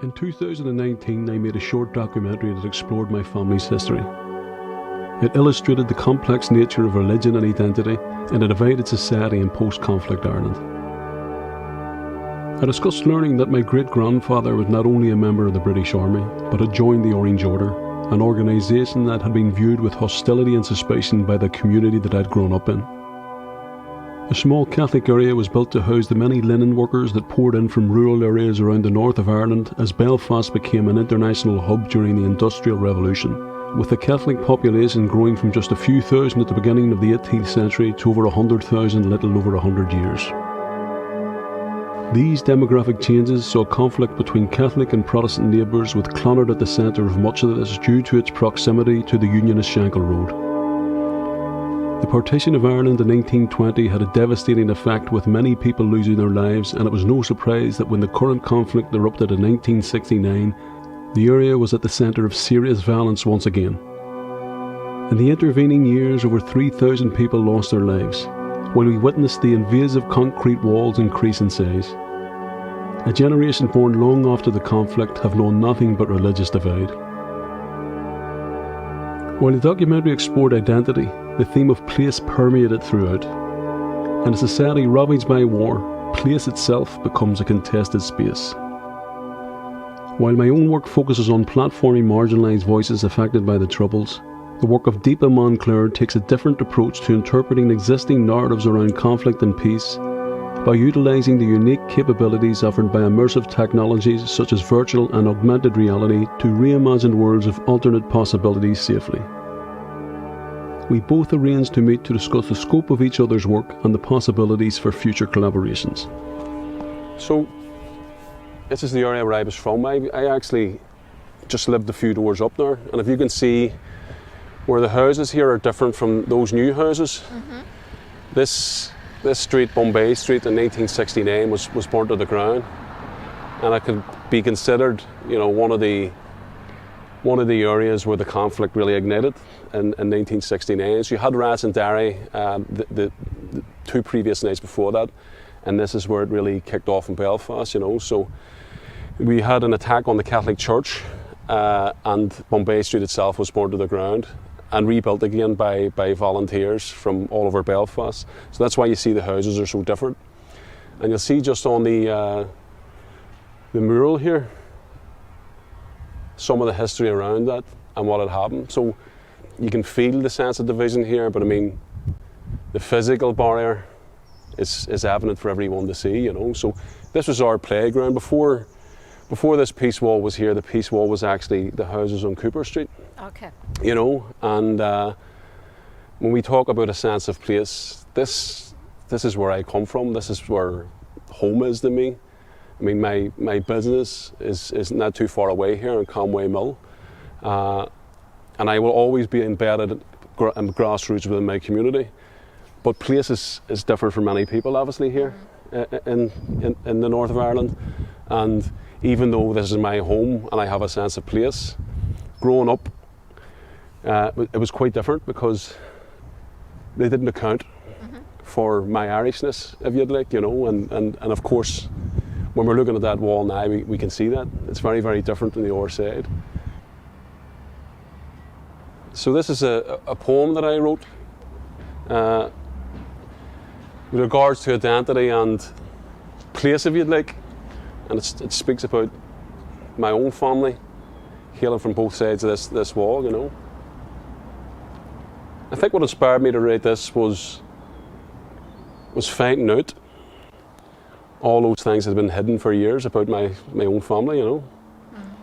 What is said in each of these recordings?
In 2019, I made a short documentary that explored my family's history. It illustrated the complex nature of religion and identity in a divided society in post-conflict Ireland. I discussed learning that my great-grandfather was not only a member of the British Army, but had joined the Orange Order, an organisation that had been viewed with hostility and suspicion by the community that I'd grown up in. A small Catholic area was built to house the many linen workers that poured in from rural areas around the north of Ireland as Belfast became an international hub during the Industrial Revolution, with the Catholic population growing from just a few thousand at the beginning of the 18th century to over 100,000 little over 100 years. These demographic changes saw conflict between Catholic and Protestant neighbours, with Clonard at the centre of much of this due to its proximity to the Unionist Shankill Road. The partition of Ireland in 1920 had a devastating effect, with many people losing their lives, and it was no surprise that when the current conflict erupted in 1969, the area was at the centre of serious violence once again. In the intervening years, over 3,000 people lost their lives, while we witnessed the invasive concrete walls increase in size. A generation born long after the conflict have known nothing but religious divide. While the documentary explored identity, the theme of place permeated throughout. In a society ravaged by war, place itself becomes a contested space. While my own work focuses on platforming marginalised voices affected by the Troubles, the work of Deepa Mann-Kler takes a different approach to interpreting existing narratives around conflict and peace by utilising the unique capabilities offered by immersive technologies such as virtual and augmented reality to reimagine worlds of alternate possibilities safely. We both arranged to meet to discuss the scope of each other's work and the possibilities for future collaborations. So, this is the area where I was from. I actually just lived a few doors up there, and if you can see where the houses here are different from those new houses. This street, Bombay Street, in 1969 was burnt to the ground, and it could be considered, you know, one of the areas where the conflict really ignited in 1969. So you had riots in Derry the two previous nights before that, and this is where it really kicked off in Belfast, you know. So we had an attack on the Catholic Church, and Bombay Street itself was burned to the ground and rebuilt again by volunteers from all over Belfast. So that's why you see the houses are so different. And you'll see just on the mural here, some of the history around that and what had happened. So you can feel the sense of division here, but I mean, the physical barrier is evident for everyone to see, you know. So this was our playground. Before this peace wall was here, the peace wall was actually the houses on Cooper Street. Okay. You know, and when we talk about a sense of place, this is where I come from. This is where home is to me. I mean, my business is not too far away here in Conway Mill, and I will always be embedded in grassroots within my community. But place is different for many people, obviously, here in the north of Ireland. And even though this is my home and I have a sense of place, growing up, it was quite different because they didn't account for my Irishness, if you'd like, you know, and of course, when we're looking at that wall now, we can see that. It's very, very different on the other side. So this is a poem that I wrote with regards to identity and place, if you'd like. And it speaks about my own family, hailing from both sides of this wall, you know. I think what inspired me to write this was finding out all those things that had been hidden for years about my own family, you know,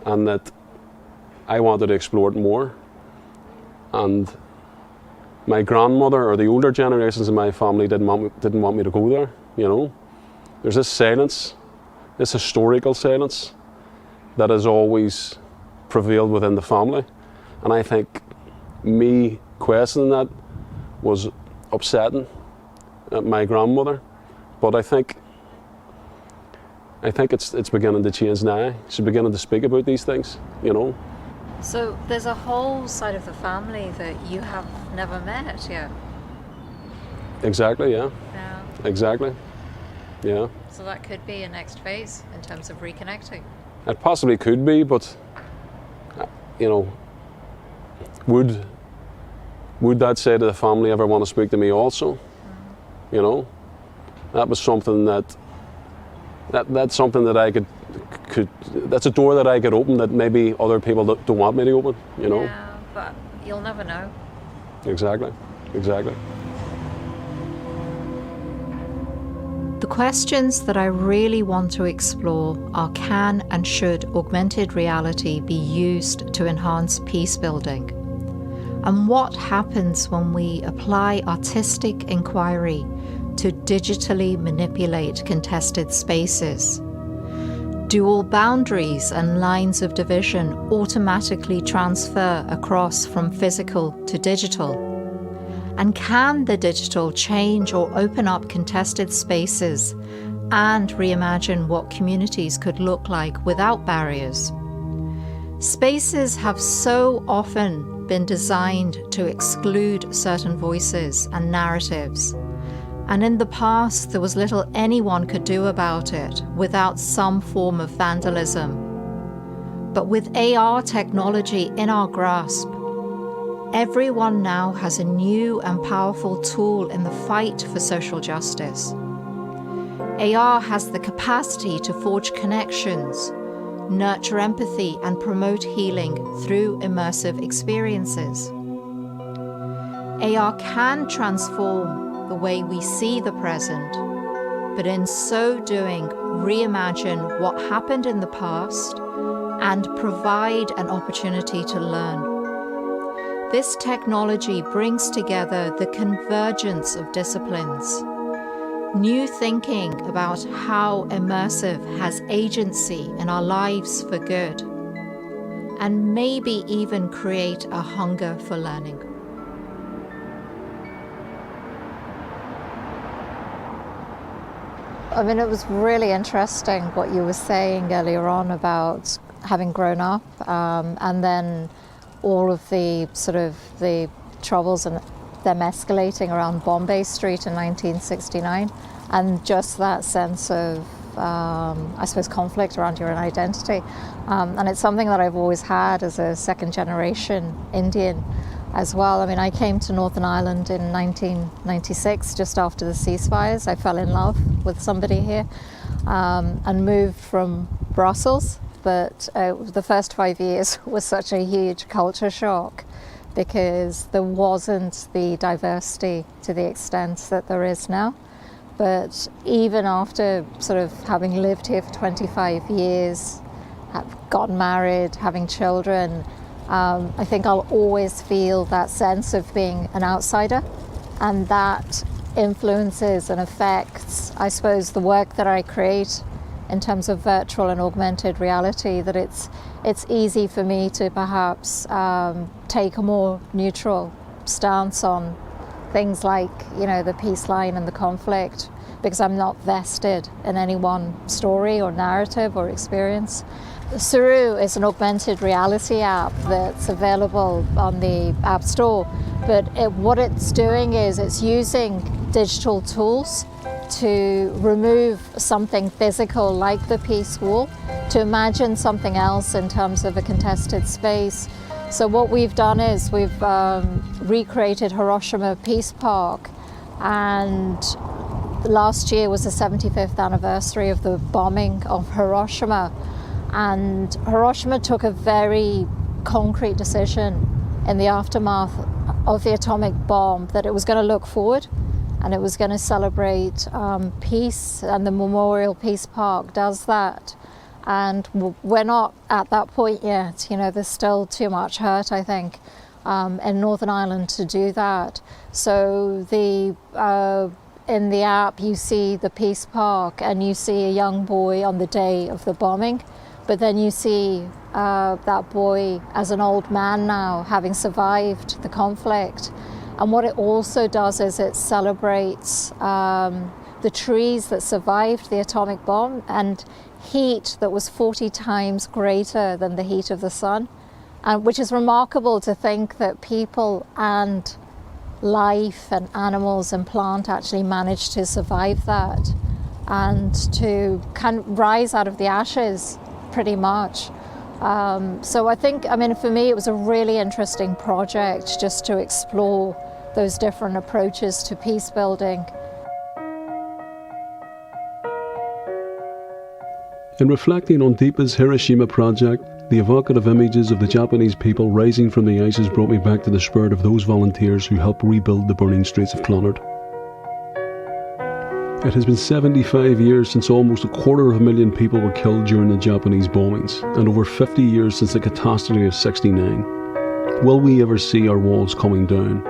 and that I wanted to explore it more. And my grandmother, or the older generations of my family, didn't want me to go there, you know. There's this silence, this historical silence that has always prevailed within the family, and I think me questioning that was upsetting my grandmother, but I think it's beginning to change now. She's beginning to speak about these things, you know. So there's a whole side of the family that you have never met yet. Exactly, yeah. Yeah. Exactly, yeah. So that could be a next phase in terms of reconnecting. It possibly could be, but you know, would that side of the family ever want to speak to me also? You know, that was something that's something that I could that's a door that I could open that maybe other people don't want me to open. You know. Yeah, but you'll never know. Exactly. The questions that I really want to explore are, can and should augmented reality be used to enhance peace building? And what happens when we apply artistic inquiry to digitally manipulate contested spaces? Do all boundaries and lines of division automatically transfer across from physical to digital? And can the digital change or open up contested spaces and reimagine what communities could look like without barriers? Spaces have so often been designed to exclude certain voices and narratives. And in the past, there was little anyone could do about it without some form of vandalism. But with AR technology in our grasp, everyone now has a new and powerful tool in the fight for social justice. AR has the capacity to forge connections, nurture empathy, and promote healing through immersive experiences. AR can transform the way we see the present, but in so doing, reimagine what happened in the past and provide an opportunity to learn. This technology brings together the convergence of disciplines, new thinking about how immersive has agency in our lives for good, and maybe even create a hunger for learning. I mean, it was really interesting what you were saying earlier on about having grown up and then all of the sort of the troubles and them escalating around Bombay Street in 1969, and just that sense of, I suppose, conflict around your own identity. And it's something that I've always had as a second generation Indian as well. I mean, I came to Northern Ireland in 1996, just after the ceasefires. I fell in love with somebody here and moved from Brussels. But the first 5 years was such a huge culture shock because there wasn't the diversity to the extent that there is now. But even after sort of having lived here for 25 years, have gotten married, having children, I think I'll always feel that sense of being an outsider, and that influences and affects, I suppose, the work that I create in terms of virtual and augmented reality, that it's easy for me to perhaps take a more neutral stance on things like, you know, the peace line and the conflict, because I'm not vested in any one story or narrative or experience. Suru is an augmented reality app that's available on the App Store, but what it's doing is it's using digital tools to remove something physical like the peace wall to imagine something else in terms of a contested space. So what we've done is we've recreated Hiroshima Peace Park, and last year was the 75th anniversary of the bombing of Hiroshima. And Hiroshima took a very concrete decision in the aftermath of the atomic bomb that it was going to look forward and it was going to celebrate peace, and the Memorial Peace Park does that. And we're not at that point yet. You know, there's still too much hurt, I think, in Northern Ireland to do that. So in the app you see the Peace Park and you see a young boy on the day of the bombing. But then you see that boy as an old man now, having survived the conflict. And what it also does is it celebrates the trees that survived the atomic bomb and heat that was 40 times greater than the heat of the sun, which is remarkable to think that people and life and animals and plant actually managed to survive that and to kind of rise out of the ashes pretty much. So I think, for me, it was a really interesting project just to explore those different approaches to peace building. In reflecting on Deepa's Hiroshima project, the evocative images of the Japanese people rising from the ashes brought me back to the spirit of those volunteers who helped rebuild the burning streets of Clonard. It has been 75 years since almost 250,000 people were killed during the Japanese bombings, and over 50 years since the catastrophe of '69. Will we ever see our walls coming down?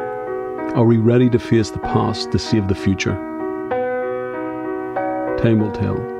Are we ready to face the past to save the future? Time will tell.